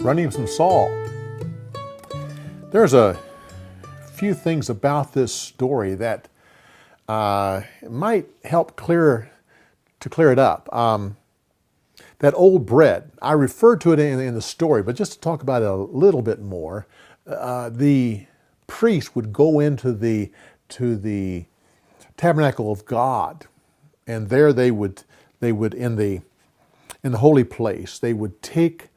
Running from Saul. There's a few things about this story that might help clear it up. That old bread, I referred to it in the story, but just to talk about it a little bit more, the priest would go into the tabernacle of God, and there they would in the holy place, they would take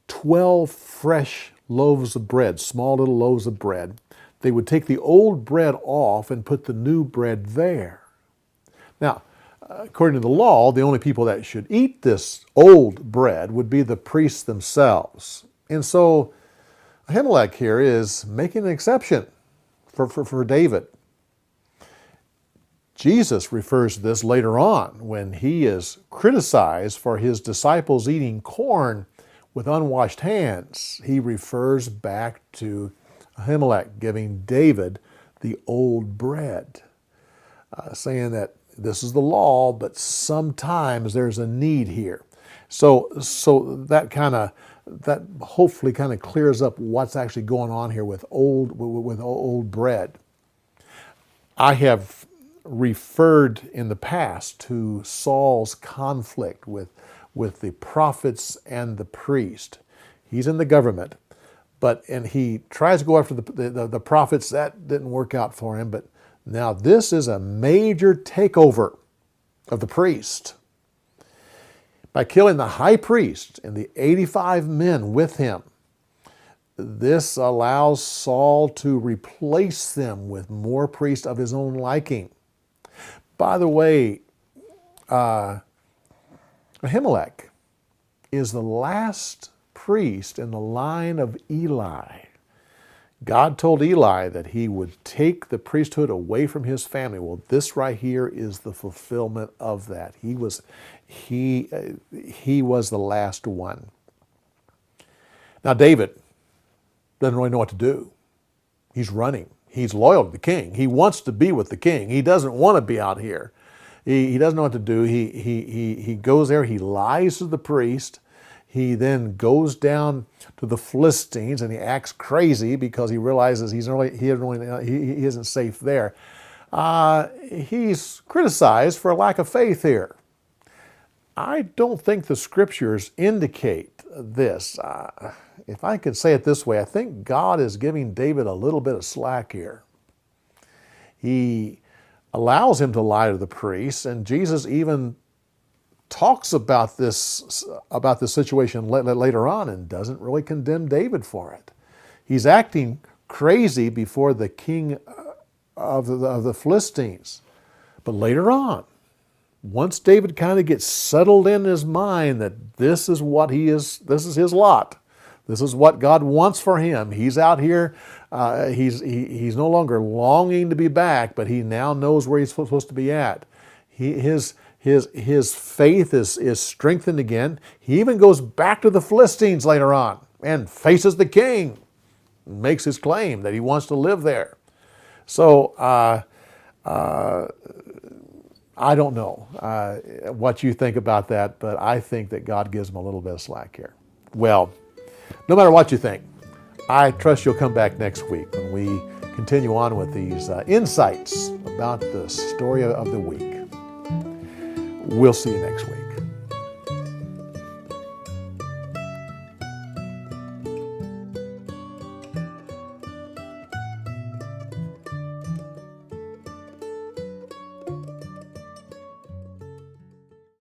12 fresh loaves of bread, small little loaves of bread. They would take the old bread off and put the new bread there. Now, according to the law, the only people that should eat this old bread would be the priests themselves. And so Ahimelech here is making an exception for David. Jesus refers to this later on when he is criticized for his disciples eating corn with unwashed hands. He refers back to Ahimelech giving David the old bread, saying that this is the law, but sometimes there's a need here. So that hopefully kind of clears up what's actually going on here with old bread. I have referred in the past to Saul's conflict with the prophets and the priest. He's in the government, and he tries to go after the prophets. That didn't work out for him, but now this is a major takeover of the priest. By killing the high priest and the 85 men with him, this allows Saul to replace them with more priests of his own liking. By the way, Ahimelech is the last priest in the line of Eli. God told Eli that he would take the priesthood away from his family. Well, this right here is the fulfillment of that. He was the last one. Now David doesn't really know what to do. He's running. He's loyal to the king. He wants to be with the king. He doesn't want to be out here. He doesn't know what to do. He goes there. He lies to the priest. He then goes down to the Philistines and he acts crazy because he realizes he isn't safe there. He's criticized for a lack of faith here. I don't think the scriptures indicate this. If I could say it this way, I think God is giving David a little bit of slack here. He allows him to lie to the priests, and Jesus even talks about this situation later on and doesn't really condemn David for it. He's acting crazy before the king of the Philistines. But later on, once David kind of gets settled in his mind that this is his lot, this is what God wants for him. He's out here. He's no longer longing to be back, but he now knows where he's supposed to be at. His faith is strengthened again. He even goes back to the Philistines later on and faces the king and makes his claim that he wants to live there. So I don't know what you think about that, but I think that God gives him a little bit of slack here. Well, no matter what you think, I trust you'll come back next week when we continue on with these insights about the story of the week. We'll see you next week.